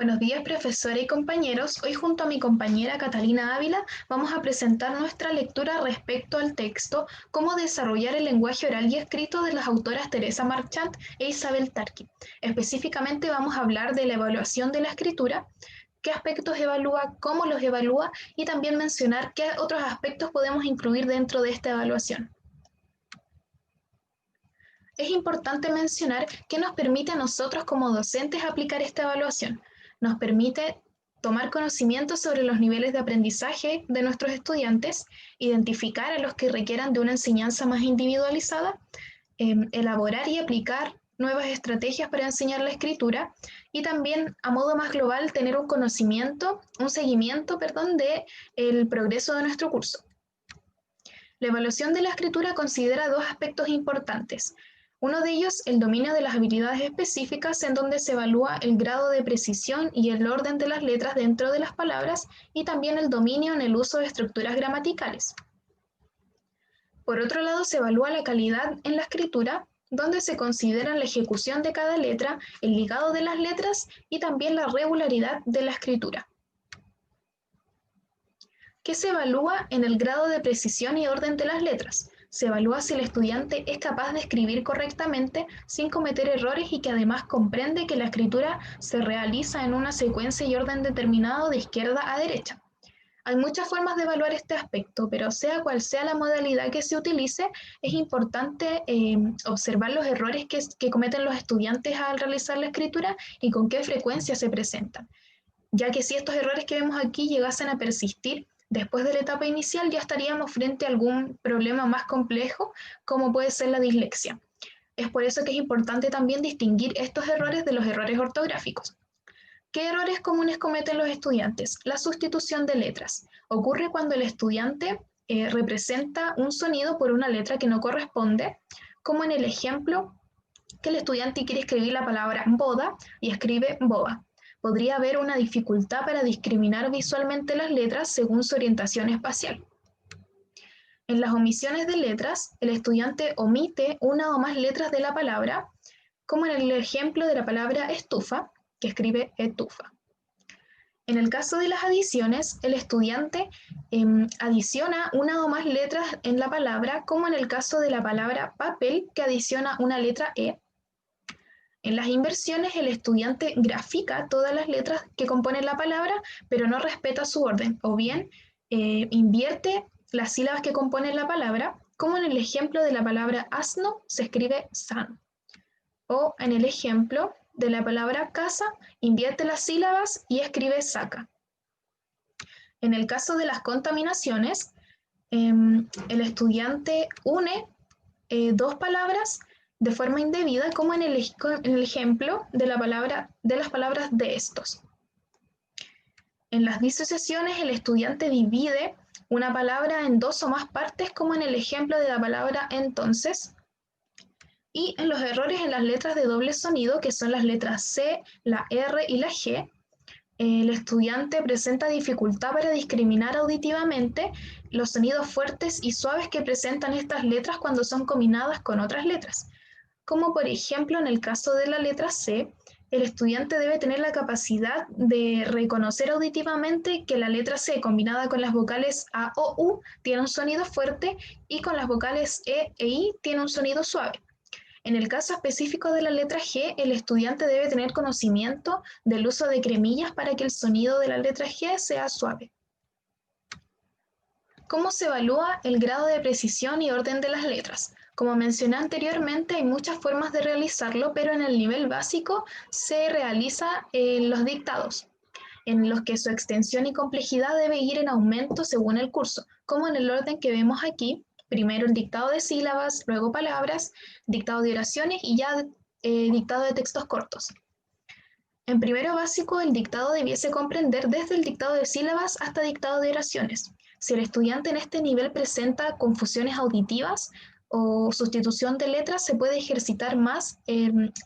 Buenos días, profesora y compañeros. Hoy junto a mi compañera Catalina Ávila vamos a presentar nuestra lectura respecto al texto Cómo desarrollar el lenguaje oral y escrito de las autoras Teresa Marchant e Isabel Tarqui. Específicamente vamos a hablar de la evaluación de la escritura, qué aspectos evalúa, cómo los evalúa y también mencionar qué otros aspectos podemos incluir dentro de esta evaluación. Es importante mencionar que nos permite a nosotros como docentes aplicar esta evaluación. Nos permite tomar conocimiento sobre los niveles de aprendizaje de nuestros estudiantes, identificar a los que requieran de una enseñanza más individualizada, elaborar y aplicar nuevas estrategias para enseñar la escritura y también a modo más global tener un conocimiento, un seguimiento, de el progreso de nuestro curso. La evaluación de la escritura considera dos aspectos importantes. Uno de ellos, el dominio de las habilidades específicas, en donde se evalúa el grado de precisión y el orden de las letras dentro de las palabras, y también el dominio en el uso de estructuras gramaticales. Por otro lado, se evalúa la calidad en la escritura, donde se considera la ejecución de cada letra, el ligado de las letras y también la regularidad de la escritura. ¿Qué se evalúa en el grado de precisión y orden de las letras? Se evalúa si el estudiante es capaz de escribir correctamente sin cometer errores y que además comprende que la escritura se realiza en una secuencia y orden determinado de izquierda a derecha. Hay muchas formas de evaluar este aspecto, pero sea cual sea la modalidad que se utilice, es importante observar los errores que cometen los estudiantes al realizar la escritura y con qué frecuencia se presentan, ya que si estos errores que vemos aquí llegasen a persistir después de la etapa inicial, ya estaríamos frente a algún problema más complejo, como puede ser la dislexia. Es por eso que es importante también distinguir estos errores de los errores ortográficos. ¿Qué errores comunes cometen los estudiantes? La sustitución de letras. Ocurre cuando el estudiante representa un sonido por una letra que no corresponde, como en el ejemplo que el estudiante quiere escribir la palabra boda y escribe boba. Podría haber una dificultad para discriminar visualmente las letras según su orientación espacial. En las omisiones de letras, el estudiante omite una o más letras de la palabra, como en el ejemplo de la palabra estufa, que escribe etufa. En el caso de las adiciones, el estudiante adiciona una o más letras en la palabra, como en el caso de la palabra papel, que adiciona una letra E. En las inversiones, el estudiante grafica todas las letras que componen la palabra, pero no respeta su orden, o bien invierte las sílabas que componen la palabra, como en el ejemplo de la palabra asno se escribe san, o en el ejemplo de la palabra casa, invierte las sílabas y escribe saca. En el caso de las contaminaciones, el estudiante une dos palabras de forma indebida, como en el ejemplo de las palabras de estos. En las disociaciones, el estudiante divide una palabra en dos o más partes, como en el ejemplo de la palabra entonces. Y en los errores en las letras de doble sonido, que son las letras C, la R y la G, el estudiante presenta dificultad para discriminar auditivamente los sonidos fuertes y suaves que presentan estas letras cuando son combinadas con otras letras. Como por ejemplo en el caso de la letra C, el estudiante debe tener la capacidad de reconocer auditivamente que la letra C combinada con las vocales A o U tiene un sonido fuerte y con las vocales E e I tiene un sonido suave. En el caso específico de la letra G, el estudiante debe tener conocimiento del uso de cremillas para que el sonido de la letra G sea suave. ¿Cómo se evalúa el grado de precisión y orden de las letras? Como mencioné anteriormente, hay muchas formas de realizarlo, pero en el nivel básico se realiza en los dictados, en los que su extensión y complejidad debe ir en aumento según el curso, como en el orden que vemos aquí. Primero el dictado de sílabas, luego palabras, dictado de oraciones y ya dictado de textos cortos. En primero básico, el dictado debiese comprender desde el dictado de sílabas hasta dictado de oraciones. Si el estudiante en este nivel presenta confusiones auditivas o sustitución de letras, se puede ejercitar más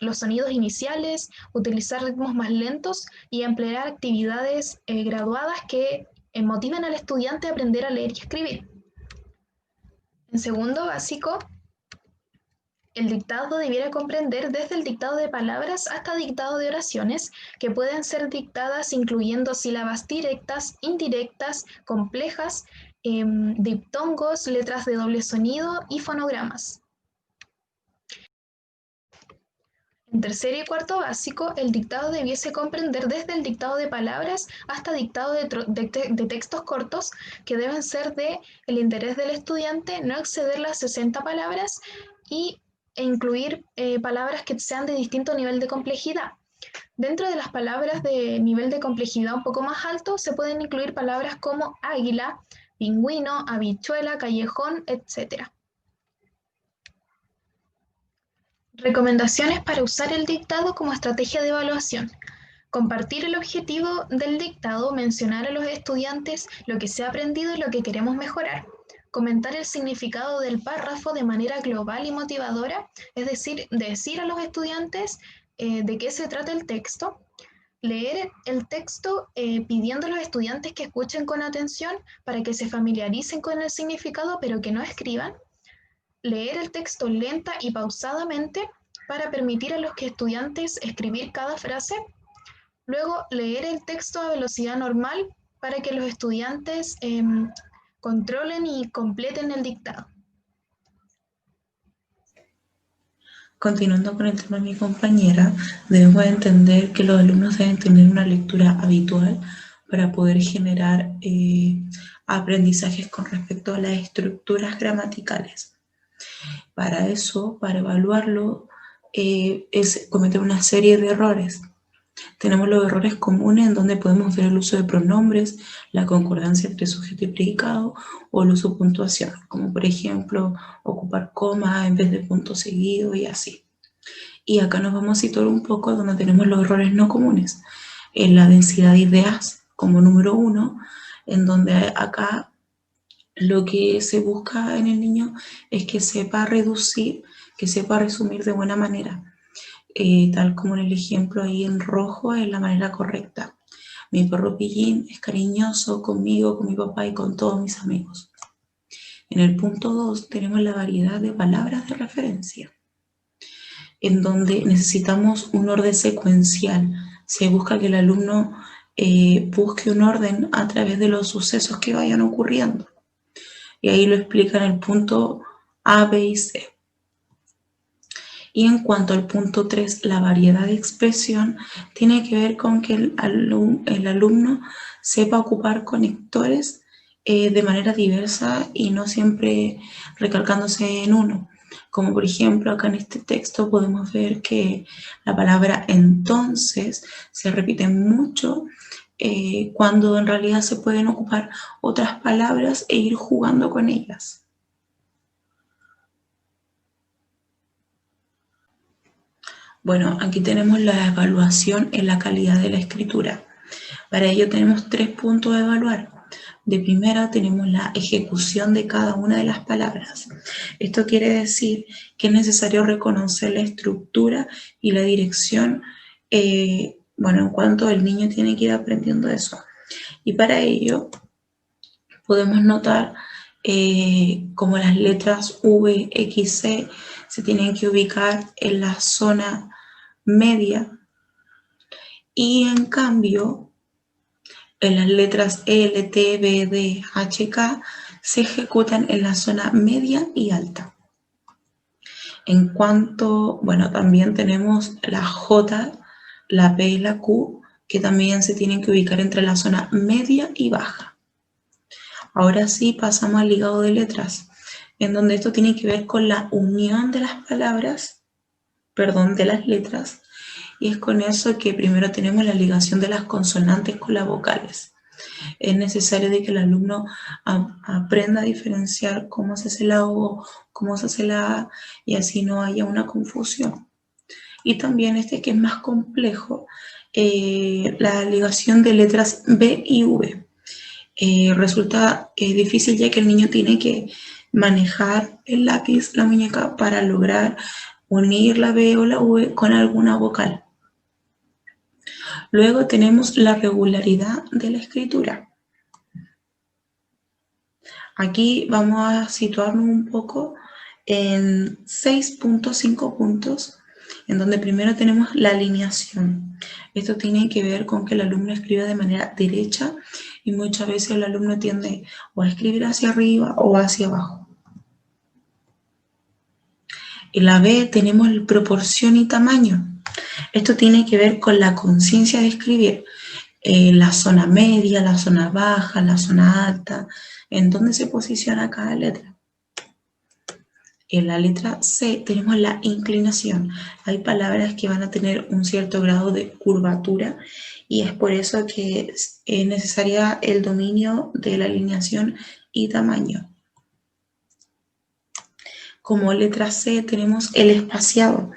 los sonidos iniciales, utilizar ritmos más lentos y emplear actividades graduadas que motiven al estudiante a aprender a leer y escribir. En segundo básico, El dictado debiera comprender desde el dictado de palabras hasta dictado de oraciones, que pueden ser dictadas incluyendo sílabas directas, indirectas, complejas, diptongos, letras de doble sonido y fonogramas. En tercero y cuarto básico, el dictado debiese comprender desde el dictado de palabras hasta dictado de textos cortos que deben ser de el interés del estudiante, no exceder las 60 palabras e incluir palabras que sean de distinto nivel de complejidad. Dentro de las palabras de nivel de complejidad un poco más alto se pueden incluir palabras como águila, pingüino, habichuela, callejón, etc. Recomendaciones para usar el dictado como estrategia de evaluación. Compartir el objetivo del dictado, mencionar a los estudiantes lo que se ha aprendido y lo que queremos mejorar. Comentar el significado del párrafo de manera global y motivadora, es decir, decir a los estudiantes de qué se trata el texto. Leer el texto pidiendo a los estudiantes que escuchen con atención para que se familiaricen con el significado, pero que no escriban. Leer el texto lenta y pausadamente para permitir a los estudiantes escribir cada frase. Luego, leer el texto a velocidad normal para que los estudiantes controlen y completen el dictado. Continuando con el tema de mi compañera, debemos entender que los alumnos deben tener una lectura habitual para poder generar aprendizajes con respecto a las estructuras gramaticales. Para eso, para evaluarlo, es cometer una serie de errores. Tenemos los errores comunes en donde podemos ver el uso de pronombres, la concordancia entre sujeto y predicado o el uso de puntuación, como por ejemplo ocupar coma en vez de punto seguido y así. Y acá nos vamos a situar un poco donde tenemos los errores no comunes, en la densidad de ideas como número 1, en donde acá lo que se busca en el niño es que sepa reducir, que sepa resumir de buena manera. Tal como en el ejemplo ahí en rojo es la manera correcta. Mi perro Pillín es cariñoso conmigo, con mi papá y con todos mis amigos. En el punto 2 tenemos la variedad de palabras de referencia, en donde necesitamos un orden secuencial. Se busca que el alumno busque un orden a través de los sucesos que vayan ocurriendo. Y ahí lo explica en el punto A, B y C. Y en cuanto al punto 3, la variedad de expresión tiene que ver con que el alumno sepa ocupar conectores de manera diversa y no siempre recalcándose en uno. Como por ejemplo acá en este texto podemos ver que la palabra entonces se repite mucho cuando en realidad se pueden ocupar otras palabras e ir jugando con ellas. Bueno, aquí tenemos la evaluación en la calidad de la escritura. Para ello tenemos 3 puntos a evaluar. De primera tenemos la ejecución de cada una de las palabras. Esto quiere decir que es necesario reconocer la estructura y la dirección, en cuanto el niño tiene que ir aprendiendo eso. Y para ello podemos notar como las letras V, X, C se tienen que ubicar en la zona media y en cambio en las letras L, T, B, D, H, K se ejecutan en la zona media y alta. En cuanto, también tenemos la J, la P y la Q que también se tienen que ubicar entre la zona media y baja. Ahora sí pasamos al ligado de letras, en donde esto tiene que ver con la unión de las palabras, de las letras, y es con eso que primero tenemos la ligación de las consonantes con las vocales. Es necesario de que el alumno aprenda a diferenciar cómo se hace la O, cómo se hace la A, y así no haya una confusión. Y también que es más complejo, la ligación de letras B y V. Resulta difícil ya que el niño tiene que manejar el lápiz, la muñeca, para lograr unir la B o la V con alguna vocal. Luego tenemos la regularidad de la escritura. Aquí vamos a situarnos un poco en 6.5 puntos, en donde primero tenemos la alineación. Esto tiene que ver con que el alumno escribe de manera derecha y muchas veces el alumno tiende o a escribir hacia arriba o hacia abajo. En la B tenemos la proporción y tamaño. Esto tiene que ver con la conciencia de escribir. La zona media, la zona baja, la zona alta, en dónde se posiciona cada letra. En la letra C tenemos la inclinación. Hay palabras que van a tener un cierto grado de curvatura y es por eso que es necesaria el dominio de la alineación y tamaño. Como letra C tenemos el espaciado.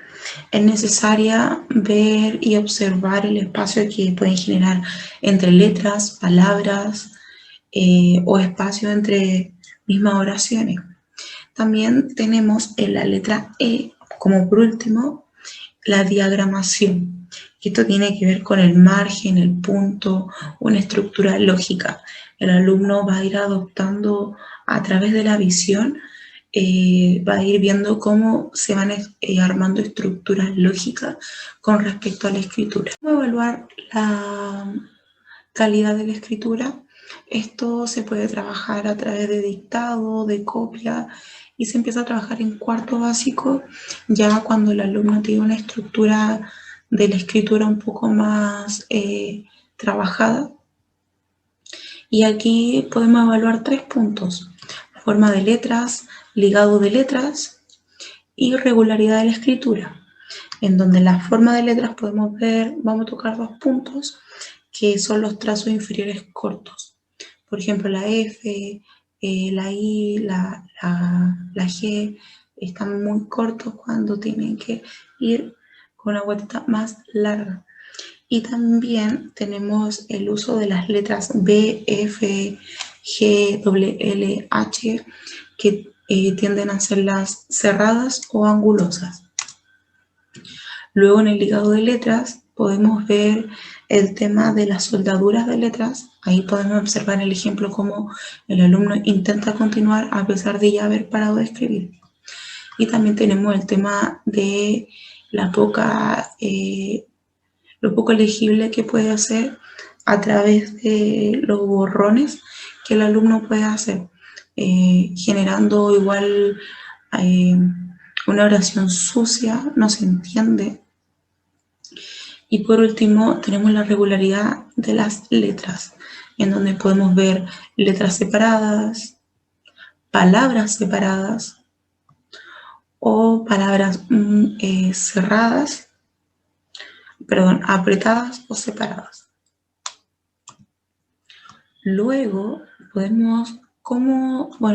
Es necesaria ver y observar el espacio que pueden generar entre letras, palabras o espacio entre mismas oraciones. También tenemos en la letra E, como por último, la diagramación. Esto tiene que ver con el margen, el punto, una estructura lógica. El alumno va a ir adoptando a través de la visión, va a ir viendo cómo se van armando estructuras lógicas con respecto a la escritura. ¿Cómo evaluar la calidad de la escritura? Esto se puede trabajar a través de dictado, de copia, y se empieza a trabajar en cuarto básico, ya cuando el alumno tiene una estructura de la escritura un poco más trabajada. Y aquí podemos evaluar 3 puntos: forma de letras, ligado de letras y regularidad de la escritura. En donde la forma de letras podemos ver, vamos a tocar 2 puntos, que son los trazos inferiores cortos. Por ejemplo, la F, la I, la G están muy cortos cuando tienen que ir con una guatita más larga. Y también tenemos el uso de las letras B, F, G, L, H, que tienden a ser las cerradas o angulosas. Luego en el ligado de letras podemos ver el tema de las soldaduras de letras. Ahí podemos observar el ejemplo cómo el alumno intenta continuar a pesar de ya haber parado de escribir. Y también tenemos el tema de lo poco legible que puede hacer a través de los borrones que el alumno puede hacer, generando igual una oración sucia, no se entiende. Y por último tenemos la regularidad de las letras, en donde podemos ver letras separadas, palabras separadas o palabras cerradas, perdón, apretadas o separadas. Luego podemos,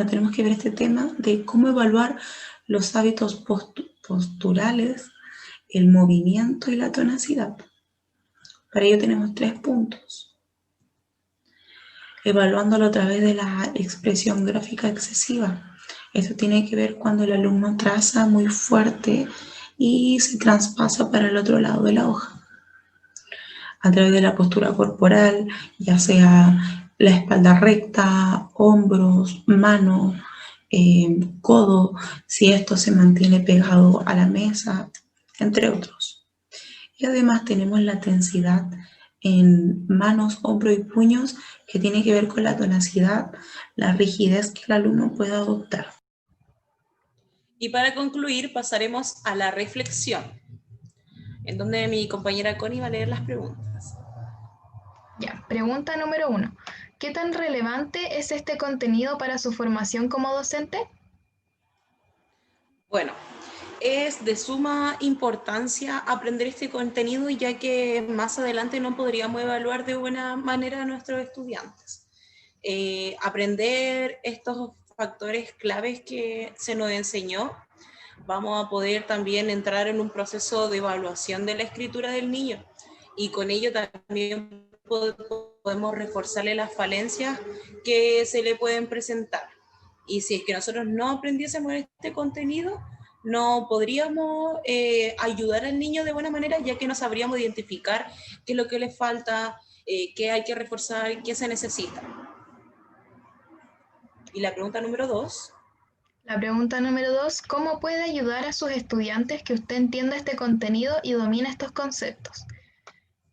tenemos que ver este tema de cómo evaluar los hábitos posturales, el movimiento y la tonacidad. Para ello tenemos 3 puntos. Evaluándolo a través de la expresión gráfica excesiva. Esto tiene que ver cuando el alumno traza muy fuerte y se traspasa para el otro lado de la hoja. A través de la postura corporal, ya sea la espalda recta, hombros, mano, codo, si esto se mantiene pegado a la mesa, entre otros. Y además tenemos la tensidad en manos, hombros y puños, que tiene que ver con la tonacidad, la rigidez que el alumno puede adoptar. Y para concluir pasaremos a la reflexión, en donde mi compañera Connie va a leer las preguntas. Ya, pregunta número 1. ¿Qué tan relevante es este contenido para su formación como docente? Bueno, es de suma importancia aprender este contenido, ya que más adelante no podríamos evaluar de buena manera a nuestros estudiantes. Aprender estos factores claves que se nos enseñó, vamos a poder también entrar en un proceso de evaluación de la escritura del niño, y con ello también podemos reforzarle las falencias que se le pueden presentar. Y si es que nosotros no aprendiésemos este contenido, no podríamos ayudar al niño de buena manera, ya que no sabríamos identificar qué es lo que le falta, qué hay que reforzar, qué se necesita. Y la pregunta número 2. La pregunta número 2, ¿cómo puede ayudar a sus estudiantes que usted entienda este contenido y domine estos conceptos?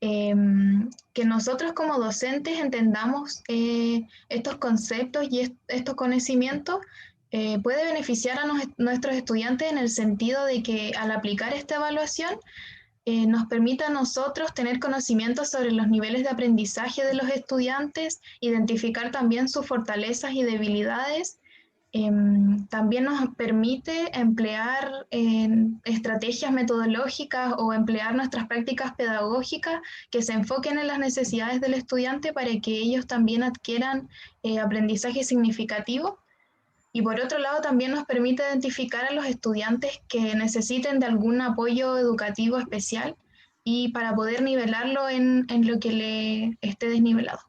Que nosotros como docentes entendamos estos conceptos y estos conocimientos puede beneficiar a nuestros estudiantes en el sentido de que al aplicar esta evaluación nos permite a nosotros tener conocimientos sobre los niveles de aprendizaje de los estudiantes, identificar también sus fortalezas y debilidades. También nos permite emplear estrategias metodológicas o emplear nuestras prácticas pedagógicas que se enfoquen en las necesidades del estudiante para que ellos también adquieran aprendizaje significativo. Y por otro lado, también nos permite identificar a los estudiantes que necesiten de algún apoyo educativo especial y para poder nivelarlo en lo que le esté desnivelado.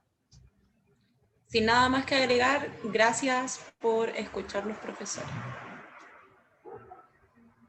Sin nada más que agregar, gracias por escucharnos, profesor.